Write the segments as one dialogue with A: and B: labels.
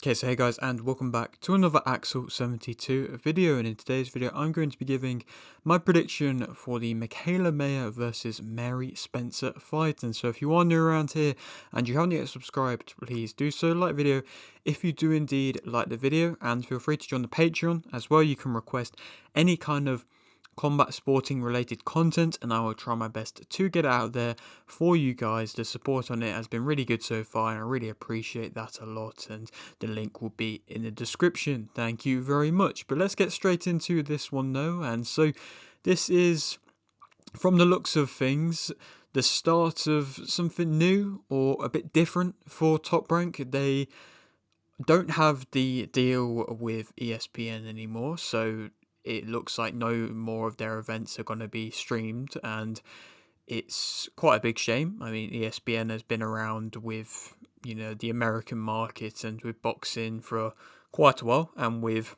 A: Okay, so hey guys, and welcome back to another Axel 72 video, and in today's video I'm going to be giving my prediction for the Mikaela versus Mary Spencer fight. And so if you are new around here and you haven't yet subscribed, please do so, like the video if you do indeed like the video, and feel free to join the Patreon as well. You can request any kind of combat sporting related content, and I will try my best to get it out there for you guys. The support on it has been really good so far, and I really appreciate that a lot, and the link will be in the description. Thank you very much. But let's get straight into this one though. And so this is, from the looks of things, the start of something new or a bit different for Top Rank. They don't have the deal with ESPN anymore, so it looks like no more of their events are going to be streamed, and it's quite a big shame. I mean, ESPN has been around with, the American market and with boxing for quite a while, and with,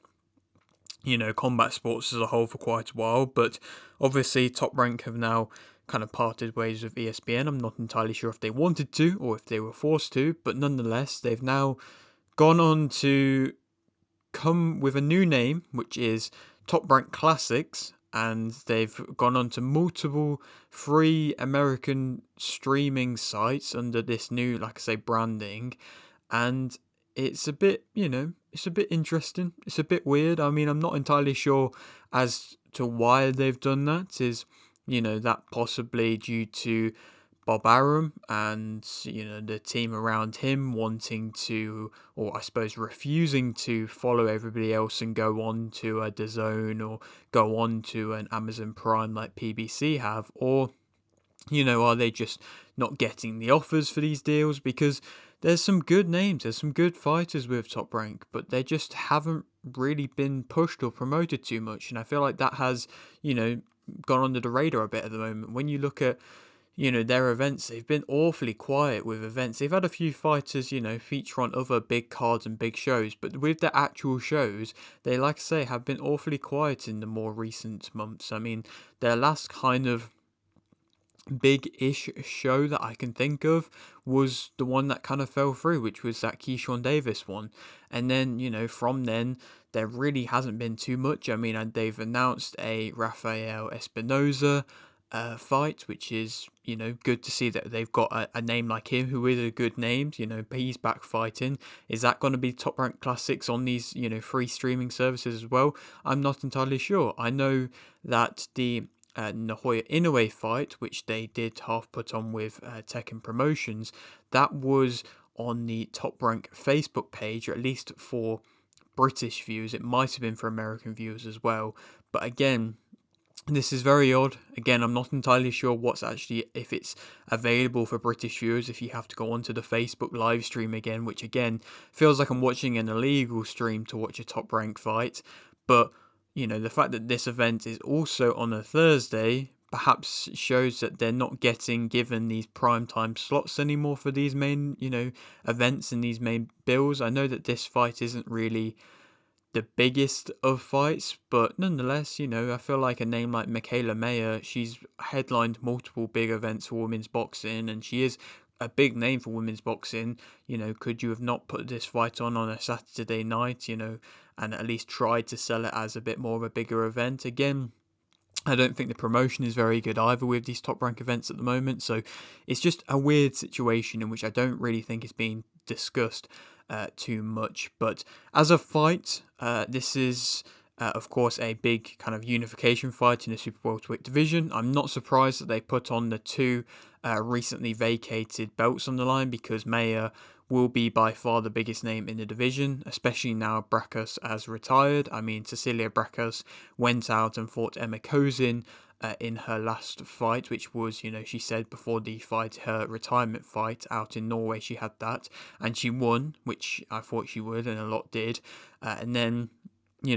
A: combat sports as a whole for quite a while, but obviously Top Rank have now kind of parted ways with ESPN. I'm not entirely sure if they wanted to or if they were forced to, but nonetheless, they've now gone on to come with a new name, which is Top Rank Classics, and they've gone on to multiple free American streaming sites under this new, like I say, branding. And it's a bit, it's a bit interesting. It's a bit weird. I mean, I'm not entirely sure as to why they've done that. Is, that possibly due to Bob Arum and the team around him wanting to, or I suppose refusing to, follow everybody else and go on to a DAZN or go on to an Amazon Prime like PBC have, or are they just not getting the offers for these deals? Because there's some good names, there's some good fighters with Top Rank, but they just haven't really been pushed or promoted too much, and I feel like that has gone under the radar a bit at the moment. When you look at their events, they've been awfully quiet with events. They've had a few fighters, feature on other big cards and big shows, but with the actual shows, they, like I say, have been awfully quiet in the more recent months. I mean, their last kind of big-ish show that I can think of was the one that kind of fell through, which was that Keyshawn Davis one. And then, from then, there really hasn't been too much. I mean, they've announced a Rafael Espinoza fight, which is, good to see that they've got a name like him who is a good name. He's back fighting. Is that going to be Top Rank Classics on these, free streaming services as well? I'm not entirely sure. I know that the Nahoya Inoue fight, which they did half put on with Tekken Promotions, that was on the Top Rank Facebook page, or at least for British viewers. It might have been for American viewers as well. But again, this is very odd. Again, I'm not entirely sure what's actually, if it's available for British viewers, if you have to go onto the Facebook live stream again, which again feels like I'm watching an illegal stream to watch a Top Rank fight. But the fact that this event is also on a Thursday perhaps shows that they're not getting given these prime time slots anymore for these main, events and these main bills. I know that this fight isn't really the biggest of fights, but nonetheless, I feel like a name like Mikaela, she's headlined multiple big events for women's boxing, and she is a big name for women's boxing. Could you have not put this fight on a Saturday night, and at least tried to sell it as a bit more of a bigger event? Again, I don't think the promotion is very good either with these Top Rank events at the moment, so it's just a weird situation in which I don't really think is being discussed too much. But as a fight, this is of course a big kind of unification fight in the super welterweight division. I'm not surprised that they put on the two recently vacated belts on the line, because Maya will be by far the biggest name in the division, especially now Brackus has retired. I mean, Cecilia Brackus went out and fought Emma Kozin in her last fight, which was, she said before the fight, her retirement fight out in Norway, she had that, and she won, which I thought she would, and a lot did. And then,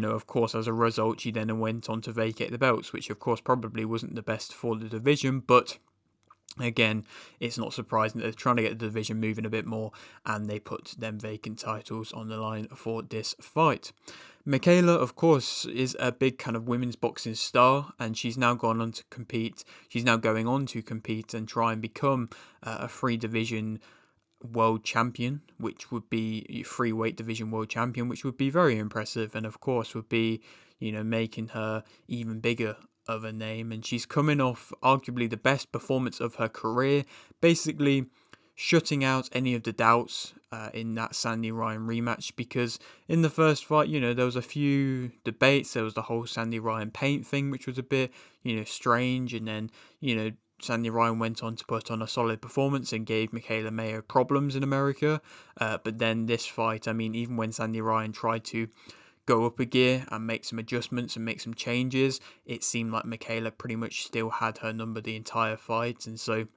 A: of course, as a result, she then went on to vacate the belts, which of course probably wasn't the best for the division, but again, it's not surprising that they're trying to get the division moving a bit more, and they put them vacant titles on the line for this fight. Mikaela, of course, is a big kind of women's boxing star, and she's now gone on to compete. She's now going on to compete and try and become a free division world champion, which would be free weight division world champion, which would be very impressive, and of course would be, making her even bigger of a name. And she's coming off arguably the best performance of her career, basically shutting out any of the doubts in that Sandy Ryan rematch, because in the first fight, there was a few debates. There was the whole Sandy Ryan paint thing, which was a bit, strange, and then, Sandy Ryan went on to put on a solid performance and gave Mikaela Mayer problems in America. But then this fight, I mean, even when Sandy Ryan tried to go up a gear and make some adjustments and make some changes, it seemed like Mikaela pretty much still had her number the entire fight. And so,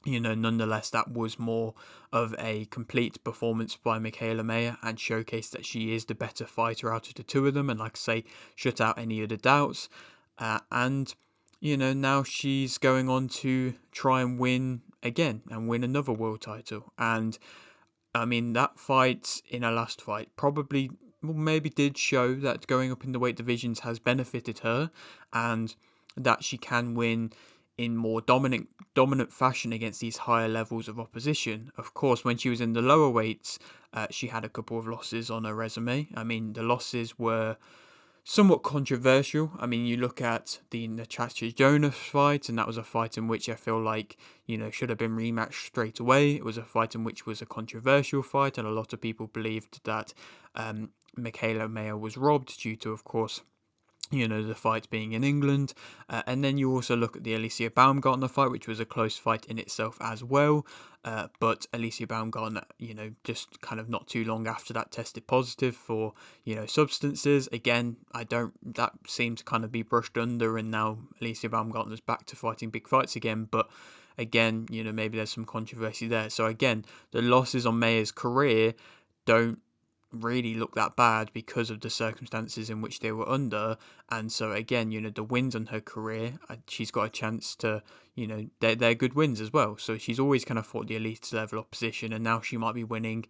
A: nonetheless, that was more of a complete performance by Mikaela Mayer and showcased that she is the better fighter out of the two of them. And like I say, shut out any of the doubts. And now she's going on to try and win again and win another world title. And I mean, that fight in her last fight probably, well, maybe did show that going up in the weight divisions has benefited her, and that she can win in more dominant fashion against these higher levels of opposition. Of course, when she was in the lower weights, she had a couple of losses on her resume. I mean, the losses were somewhat controversial. I mean, you look at the Natasha Jonas fight, and that was a fight in which I feel like, should have been rematched straight away. It was a fight in which was a controversial fight, and a lot of people believed that Mikaela Mayer was robbed due to, of course, the fight being in England. And then you also look at the Alicia Baumgartner fight, which was a close fight in itself as well. But Alicia Baumgartner, just kind of not too long after that tested positive for, substances. Again, that seems to kind of be brushed under, and now Alicia Baumgartner's back to fighting big fights again. But again, maybe there's some controversy there. So again, the losses on Mayer's career don't really look that bad because of the circumstances in which they were under. And so again, the wins on her career, she's got a chance to, they're good wins as well. So she's always kind of fought the elite level opposition, and now she might be winning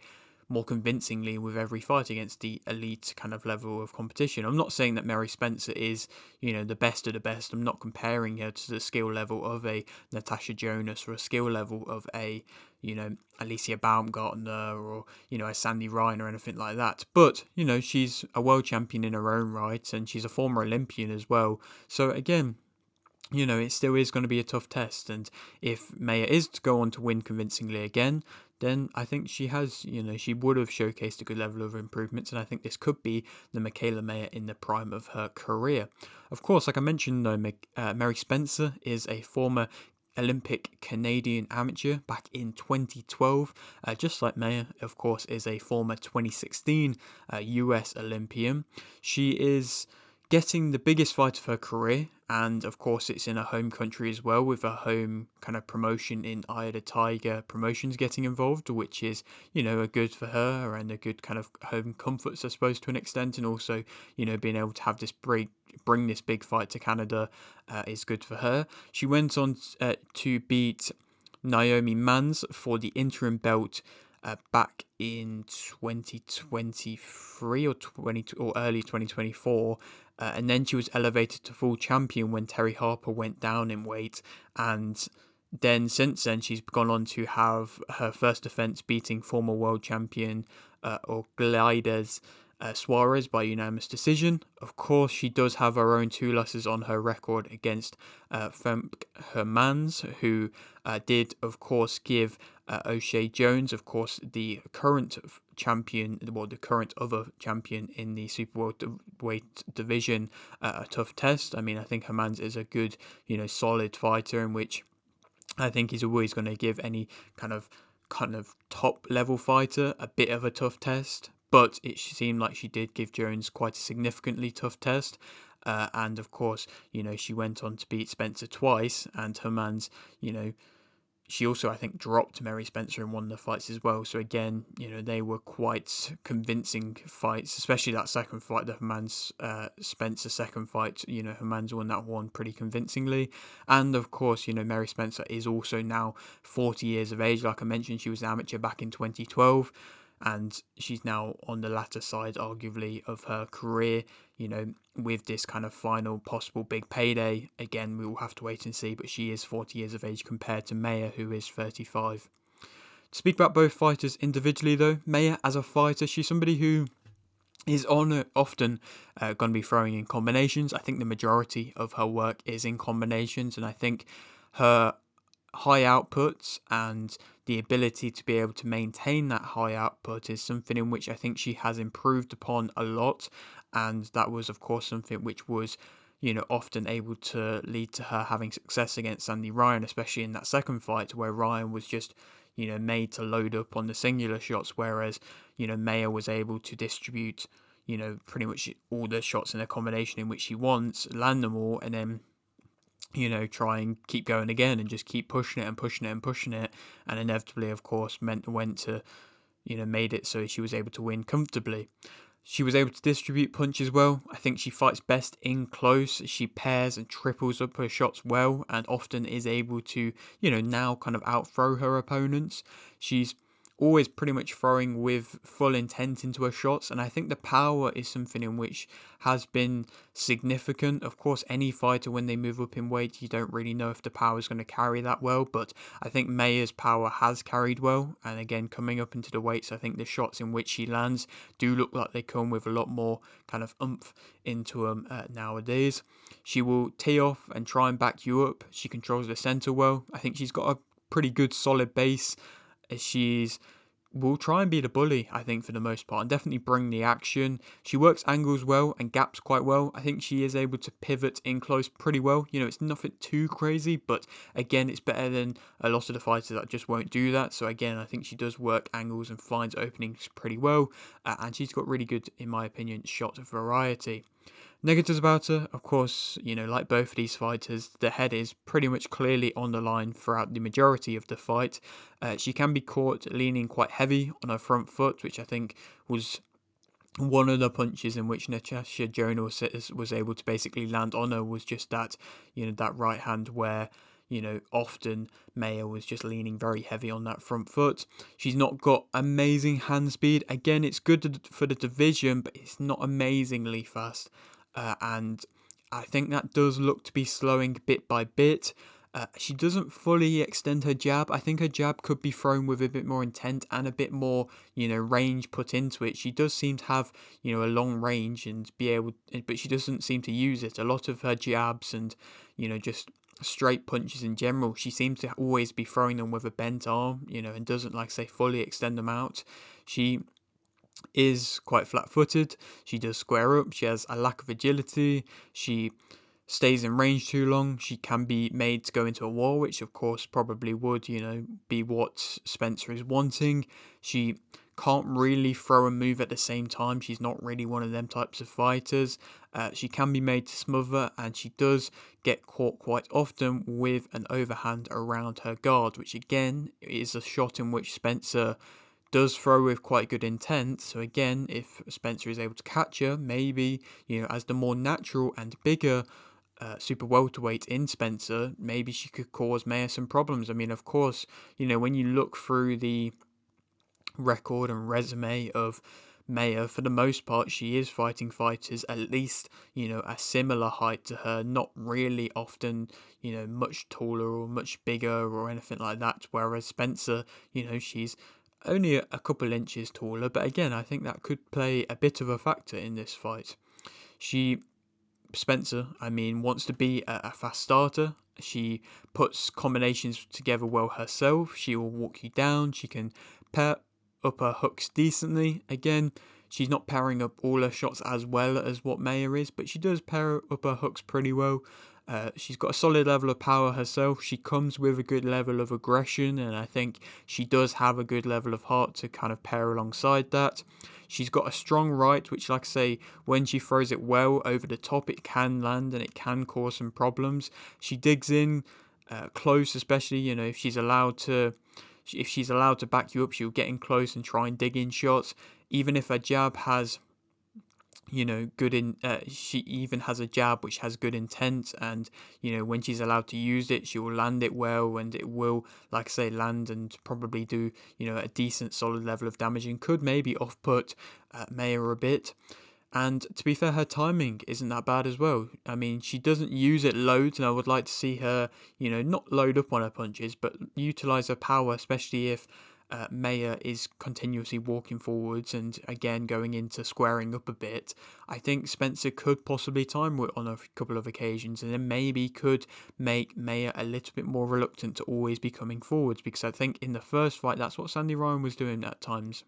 A: more convincingly with every fight against the elite kind of level of competition. I'm not saying that Mary Spencer is, the best of the best. I'm not comparing her to the skill level of a Natasha Jonas or a skill level of a, Alicia Baumgartner or, a Sandy Ryan or anything like that. But, she's a world champion in her own right, and she's a former Olympian as well. So again, it still is going to be a tough test. And if Mayer is to go on to win convincingly again, then I think she has, she would have showcased a good level of improvements. And I think this could be the Mikaela Mayer in the prime of her career. Of course, like I mentioned, though, Mary Spencer is a former Olympic Canadian amateur back in 2012. Just like Mayer, of course, is a former 2016 US Olympian. She is getting the biggest fight of her career, and of course it's in her home country as well, with her home kind of promotion in Eye the Tiger Promotions getting involved, which is, a good for her and a good kind of home comforts, I suppose, to an extent. And also, being able to have this bring this big fight to Canada is good for her. She went on to beat Naomi Mans for the interim belt back in 2023 or early 2024, and then she was elevated to full champion when Terry Harper went down in weight. And then since then, she's gone on to have her first defense beating former world champion or Gliders Suarez by unanimous decision. Of course, she does have her own two losses on her record against Femke Hermans, who did, of course, give O'Shea Jones, of course, the current champion, well, the current other champion in the super weight division, a tough test. I mean, I think Hermans is a good, solid fighter, in which I think he's always going to give any kind of top level fighter a bit of a tough test. But it seemed like she did give Jones quite a significantly tough test. And of course, she went on to beat Spencer twice, and Hermans, she also, I think, dropped Mary Spencer in one of the fights as well. So again, they were quite convincing fights, especially that second fight, the Hermans Spencer second fight. Hermans won that one pretty convincingly. And of course, Mary Spencer is also now 40 years of age. Like I mentioned, she was an amateur back in 2012. And she's now on the latter side, arguably, of her career, with this kind of final possible big payday. Again, we will have to wait and see, but she is 40 years of age compared to Mayer, who is 35. To speak about both fighters individually, though, Maya as a fighter, she's somebody who is often going to be throwing in combinations. I think the majority of her work is in combinations, and I think her high outputs and the ability to be able to maintain that high output is something in which I think she has improved upon a lot. And that was, of course, something which was, often able to lead to her having success against Sandy Ryan, especially in that second fight where Ryan was just, made to load up on the singular shots, whereas, Maya was able to distribute, pretty much all the shots in a combination in which she wants, land them all, and then try and keep going again and just keep pushing it and pushing it and pushing it. And inevitably, of course, went to, made it so she was able to win comfortably. She was able to distribute punches well. I think she fights best in close. She pairs and triples up her shots well and often is able to, now kind of outthrow her opponents. She's always pretty much throwing with full intent into her shots, and I think the power is something in which has been significant. Of course, any fighter, when they move up in weight, you don't really know if the power is going to carry that well, but I think Maya's power has carried well, and again, coming up into the weights, I think the shots in which she lands do look like they come with a lot more kind of oomph into them nowadays. She will tee off and try and back you up. She controls the centre well. I think she's got a pretty good solid base. She's will try and be the bully, I think, for the most part, and definitely bring the action. She works angles well and gaps quite well. I think she is able to pivot in close pretty well. It's nothing too crazy, but again, it's better than a lot of the fighters that just won't do that. So again, I think she does work angles and finds openings pretty well, and she's got really good, in my opinion, shot variety. Negatives about her, of course, like both of these fighters, the head is pretty much clearly on the line throughout the majority of the fight. She can be caught leaning quite heavy on her front foot, which I think was one of the punches in which Natasha Jonas was able to basically land on her was just that, that right hand where, often Maya was just leaning very heavy on that front foot. She's not got amazing hand speed. Again, it's good for the division, but it's not amazingly fast. And I think that does look to be slowing bit by bit. She doesn't fully extend her jab. I think her jab could be thrown with a bit more intent and a bit more, range put into it. She does seem to have, a long range and be able, but she doesn't seem to use it. A lot of her jabs and, just straight punches in general, she seems to always be throwing them with a bent arm, and doesn't, like say, fully extend them out. She is quite flat-footed. She does square up. She has a lack of agility. She stays in range too long. She can be made to go into a wall, which of course probably would, be what Spencer is wanting. She can't really throw and move at the same time. She's not really one of them types of fighters. She can be made to smother, and she does get caught quite often with an overhand around her guard, which again is a shot in which Spencer does throw with quite good intent. So again, if Spencer is able to catch her, maybe, as the more natural and bigger super welterweight in Spencer, maybe she could cause Maya some problems. I mean, of course, when you look through the record and resume of Maya, for the most part, she is fighting fighters at least, a similar height to her, not really often, much taller or much bigger or anything like that. Whereas Spencer, she's only a couple inches taller, but again, I think that could play a bit of a factor in this fight. Spencer, I mean, wants to be a fast starter. She puts combinations together well herself. She will walk you down. She can pair up her hooks decently. Again, she's not pairing up all her shots as well as what Maya is, but she does pair up her hooks pretty well. She's got a solid level of power herself. She comes with a good level of aggression, and I think she does have a good level of heart to kind of pair alongside that. She's got a strong right, which, like I say, when she throws it well over the top, it can land and it can cause some problems. She digs in close, especially, if she's allowed to back you up, she'll get in close and try and dig in shots. Even if her jab has she even has a jab which has good intent, and when she's allowed to use it, she will land it well, and it will, like I say, land and probably do a decent solid level of damage, and could maybe off-put Maya a bit. And to be fair, her timing isn't that bad as well. I mean, she doesn't use it loads, and I would like to see her, not load up on her punches, but utilize her power, especially if Maya is continuously walking forwards and again going into squaring up a bit, I think Spencer could possibly time it on a couple of occasions, and then maybe could make Maya a little bit more reluctant to always be coming forwards, because I think in the first fight that's what Sandy Ryan was doing at times.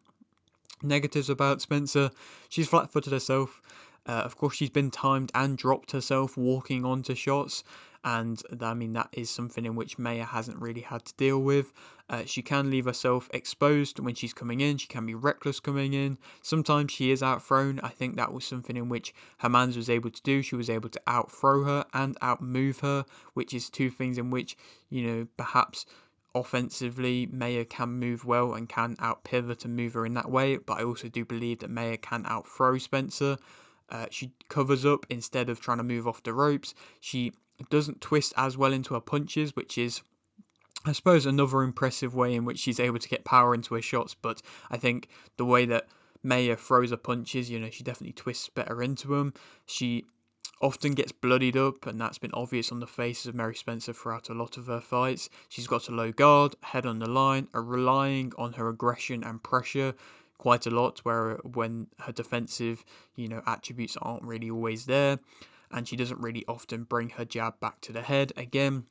A: Negatives about Spencer: she's flat-footed herself. Of course, she's been timed and dropped herself walking onto shots, and I mean that is something in which Maya hasn't really had to deal with. She can leave herself exposed when she's coming in. She can be reckless coming in. Sometimes she is outthrown. I think that was something in which Hermans was able to do. She was able to outthrow her and outmove her, which is two things in which, perhaps offensively Maya can move well and can out pivot and move her in that way, but I also do believe that Maya can outthrow Spencer. She covers up instead of trying to move off the ropes. She doesn't twist as well into her punches, which is, I suppose, another impressive way in which she's able to get power into her shots. But I think the way that Maya throws her punches, she definitely twists better into them. She often gets bloodied up, and that's been obvious on the faces of Mary Spencer throughout a lot of her fights. She's got a low guard, head on the line, are relying on her aggression and pressure quite a lot, where when her defensive, attributes aren't really always there, and she doesn't really often bring her jab back to the head. Again,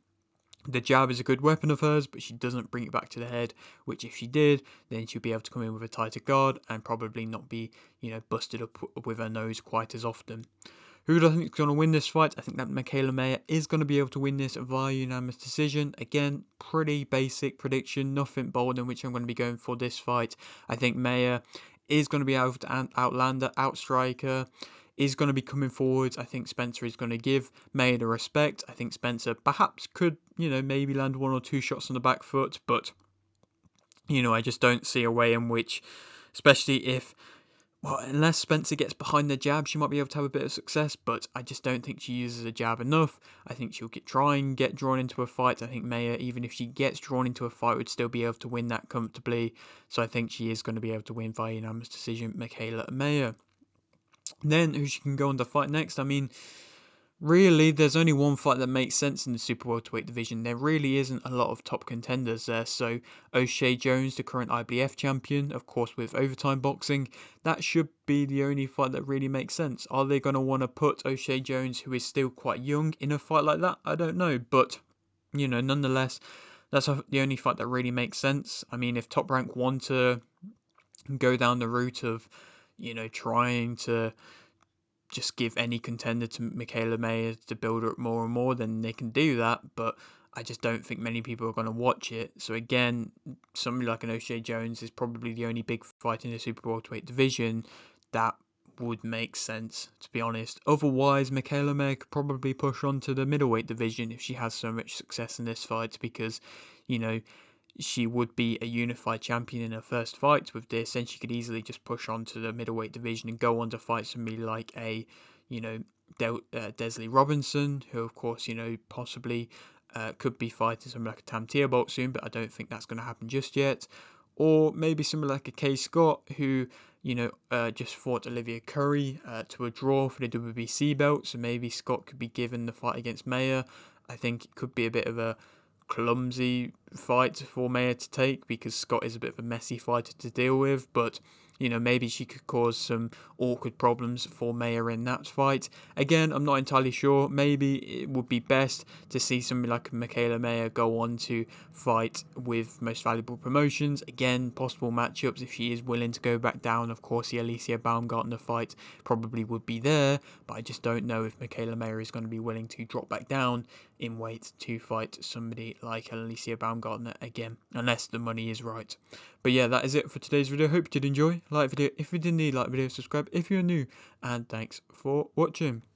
A: the jab is a good weapon of hers, but she doesn't bring it back to the head, which if she did, then she'd be able to come in with a tighter guard and probably not be, busted up with her nose quite as often. Who do I think is going to win this fight? I think that Mikaela Mayer is going to be able to win this via unanimous decision. Again, pretty basic prediction, nothing bold in which I'm going to be going for this fight. I think Mayer is going to be able to outland her, outstrike her, is going to be coming forwards. I think Spencer is going to give Mayer the respect. I think Spencer perhaps could, maybe land one or two shots on the back foot, but, I just don't see a way in which, especially if, well, unless Spencer gets behind the jab, she might be able to have a bit of success, but I just don't think she uses a jab enough. I think she'll try and get drawn into a fight. I think Maya, even if she gets drawn into a fight, would still be able to win that comfortably. So I think she is going to be able to win via unanimous decision, Mikaela Mayer. Then who she can go on to fight next? I mean, really, there's only one fight that makes sense in the super welterweight division. There really isn't a lot of top contenders there. So O'Shea Jones, the current IBF champion, of course with Overtime Boxing, that should be the only fight that really makes sense. Are they going to want to put O'Shea Jones, who is still quite young, in a fight like that? I don't know, but nonetheless, that's the only fight that really makes sense. I mean, if Top Rank want to go down the route of, trying to just give any contender to Mikaela Mayer to build her up more and more, then they can do that. But I just don't think many people are going to watch it. So again, somebody like an O'Shea Jones is probably the only big fight in the super welterweight division that would make sense, to be honest. Otherwise, Mikaela Mayer could probably push on to the middleweight division if she has so much success in this fight, because, she would be a unified champion in her first fight with this, and she could easily just push on to the middleweight division and go on to fight somebody like a, Desley Robinson, who of course, possibly could be fighting somebody like a Tam Theobald soon, but I don't think that's going to happen just yet. Or maybe somebody like a Kay Scott, who, just fought Olivia Curry to a draw for the WBC belt, so maybe Scott could be given the fight against Mayer. I think it could be a bit of a clumsy fight for Mayer to take, because Scott is a bit of a messy fighter to deal with, but maybe she could cause some awkward problems for Mayer in that fight. Again, I'm not entirely sure. Maybe it would be best to see somebody like Mikaela Mayer go on to fight with Most Valuable Promotions. Again, possible matchups if she is willing to go back down. Of course, the Alicia Baumgartner fight probably would be there, but I just don't know if Mikaela Mayer is going to be willing to drop back down in weight to fight somebody like Alicia Baumgartner again, unless the money is right. But yeah, that is it for today's video. Hope you did enjoy. Like the video if you did, like the video, subscribe if you're new, and thanks for watching.